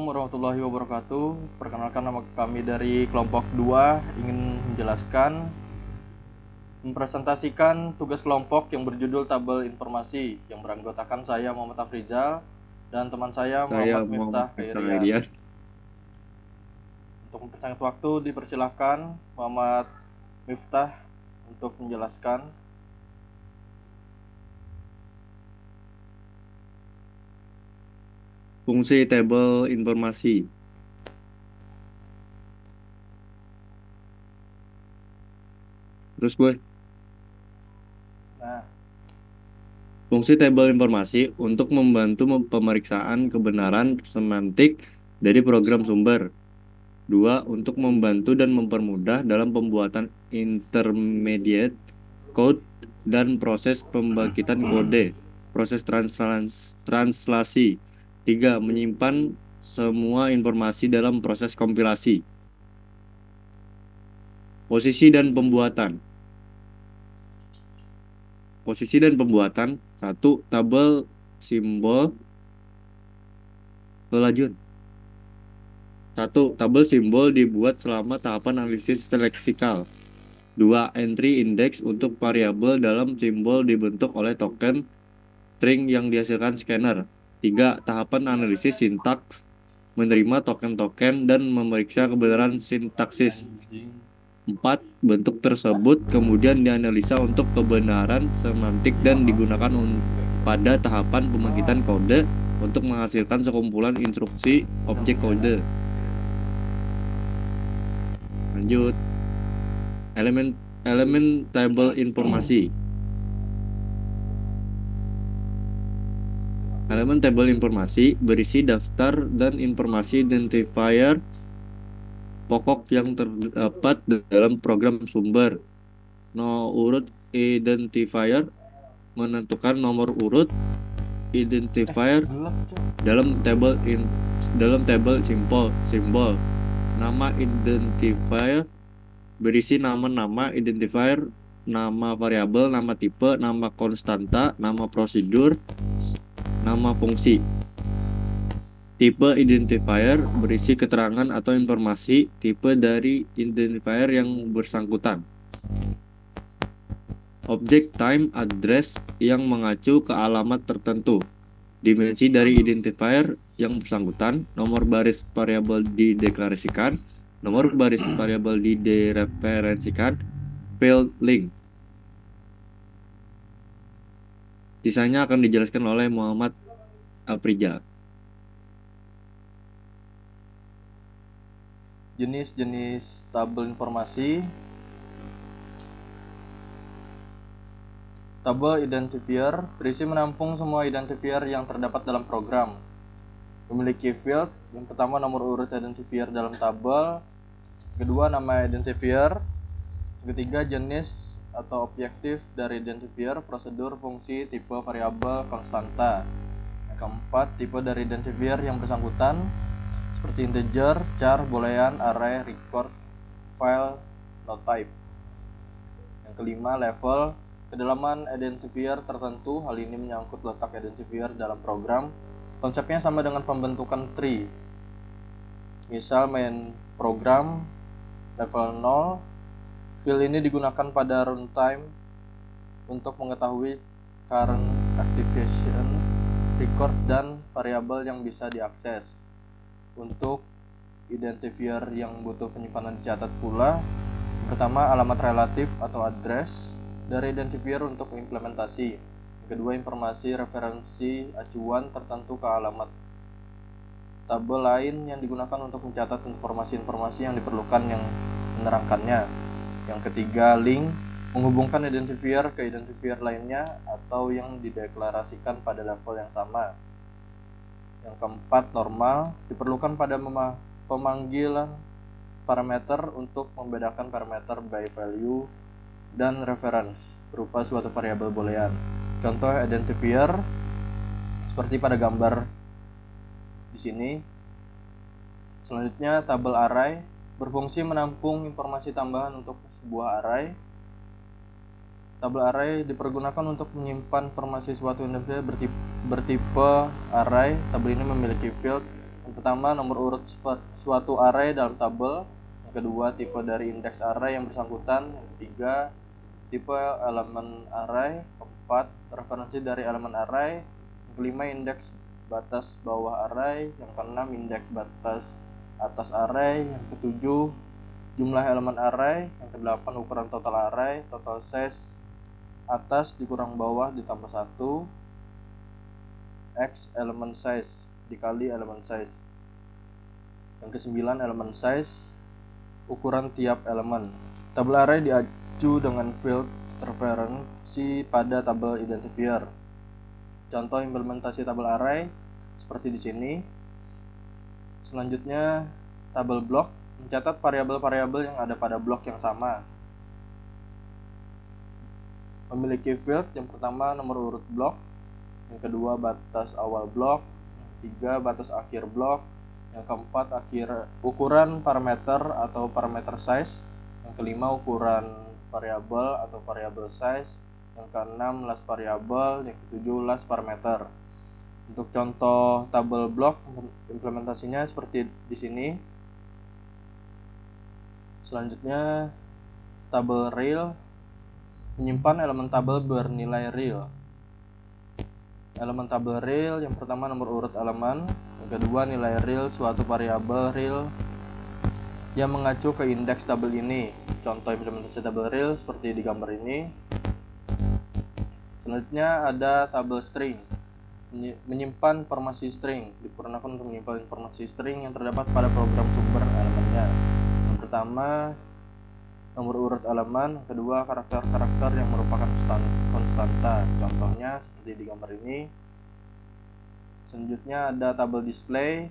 warahmatullahi wabarakatuh. Perkenalkan, nama kami dari kelompok 2 ingin menjelaskan, mempresentasikan tugas kelompok yang berjudul tabel informasi yang beranggotakan saya Muhammad Afrizal dan teman saya Saya Muhammad Miftah Muhammad Khairian. Miftah. Untuk mempersingkat waktu, dipersilahkan Muhammad Miftah untuk menjelaskan. Fungsi tabel informasi. Terus gue, Nah, fungsi tabel informasi untuk membantu pemeriksaan kebenaran semantik dari program sumber. Dua, untuk membantu dan mempermudah dalam pembuatan intermediate code dan proses pembangkitan kode, proses translasi. Tiga, menyimpan semua informasi dalam proses kompilasi. Posisi dan pembuatan. Posisi dan pembuatan. Satu, tabel simbol. Lanjut. Satu, tabel simbol dibuat selama tahapan analisis leksikal. Dua, entry index untuk variabel dalam simbol dibentuk oleh token string yang dihasilkan scanner. Tiga, tahapan analisis sintaks, menerima token-token dan memeriksa kebenaran sintaksis. anjing. 4. Bentuk tersebut kemudian dianalisa untuk kebenaran semantik dan digunakan pada tahapan pembangkitan kode untuk menghasilkan sekumpulan instruksi objek kode. Lanjut. Elemen tabel informasi. Elemen tabel informasi berisi daftar dan informasi identifier pokok yang terdapat dalam program sumber. No urut identifier menentukan nomor urut identifier dalam tabel simbol. Nama identifier berisi nama identifier, nama variabel, nama tipe, nama konstanta, nama prosedur, nama fungsi. Tipe identifier berisi keterangan atau informasi tipe dari identifier yang bersangkutan. Objek time address yang mengacu ke alamat tertentu. Dimensi dari identifier yang bersangkutan, nomor baris variabel dideklarasikan, nomor baris variabel direferensikan, field link. Sisanya akan dijelaskan oleh Muhammad Afrizal. Jenis-jenis tabel informasi. Tabel identifier berisi menampung semua identifier yang terdapat dalam program. Memiliki field, yang pertama nomor urut identifier dalam tabel, kedua nama identifier, ketiga jenis atau objektif dari identifier, prosedur, fungsi, tipe, variabel, konstanta. Yang keempat, tipe dari identifier yang bersangkutan seperti integer, char, boolean, array, record, file, no type. Yang kelima, level, kedalaman identifier tertentu. Hal ini menyangkut letak identifier dalam program. Konsepnya sama dengan pembentukan tree. Misal main program level 0. Field ini digunakan pada runtime untuk mengetahui current activation, record, dan variabel yang bisa diakses. Untuk identifier yang butuh penyimpanan dicatat pula. Pertama, alamat relatif atau address dari identifier untuk implementasi. Kedua, informasi referensi acuan tertentu ke alamat tabel lain yang digunakan untuk mencatat informasi-informasi yang diperlukan yang menerangkannya. Yang ketiga, link menghubungkan identifier ke identifier lainnya atau yang dideklarasikan pada level yang sama. Yang keempat, normal diperlukan pada pemanggilan parameter untuk membedakan parameter by value dan reference berupa suatu variabel boolean. Contoh identifier seperti pada gambar di sini. Selanjutnya, tabel array berfungsi menampung informasi tambahan untuk sebuah array. Tabel array dipergunakan untuk menyimpan informasi suatu identifier bertipe array. Tabel ini memiliki field. Yang pertama, nomor urut suatu array dalam tabel. Yang kedua, tipe dari indeks array yang bersangkutan. Yang ketiga, tipe elemen array. Keempat, referensi dari elemen array. Yang kelima, indeks batas bawah array. Yang keenam, indeks batas atas array. Yang ketujuh, jumlah elemen array. Yang kedelapan, ukuran total array. Total size atas dikurang bawah ditambah 1 X elemen size dikali elemen size. Yang kesembilan, elemen size, ukuran tiap elemen. Tabel array diacu dengan field referensi pada tabel identifier. Contoh implementasi tabel array seperti di sini. Selanjutnya, tabel blok mencatat variabel-variabel yang ada pada blok yang sama. Memiliki field yang pertama nomor urut blok, yang kedua batas awal blok, yang ketiga batas akhir blok, yang keempat ukuran parameter atau parameter size, yang kelima ukuran variabel atau variabel size, yang keenam last variabel, yang ketujuh last parameter. Untuk contoh tabel blok implementasinya seperti di sini. Selanjutnya, tabel real menyimpan elemen tabel bernilai real. Elemen tabel real yang pertama nomor urut elemen, yang kedua nilai real suatu variabel real yang mengacu ke indeks tabel ini. Contoh implementasi tabel real seperti di gambar ini. Selanjutnya ada tabel string, menyimpan informasi string, digunakan untuk menyimpan informasi string yang terdapat pada program sumber elemennya. Yang pertama nomor urut elemen, kedua karakter-karakter yang merupakan konstanta. Contohnya seperti di gambar ini. Selanjutnya ada tabel display,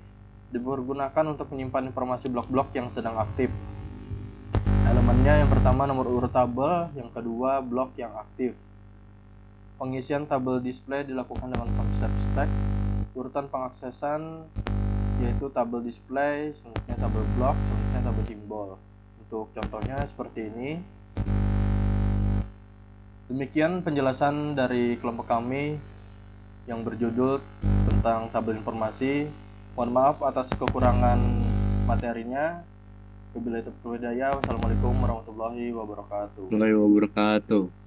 dipergunakan untuk menyimpan informasi blok-blok yang sedang aktif. Elemennya yang pertama nomor urut tabel, yang kedua blok yang aktif. Pengisian tabel display dilakukan dengan konsep stack. Urutan pengaksesan yaitu tabel display, selanjutnya tabel blok, selanjutnya tabel simbol. Untuk contohnya seperti ini. Demikian penjelasan dari kelompok kami yang berjudul tentang tabel informasi. Mohon maaf atas kekurangan materinya. Wabillahi taufiq wal hidayah. Wassalamualaikum warahmatullahi wabarakatuh. Warahmatullahi wabarakatuh.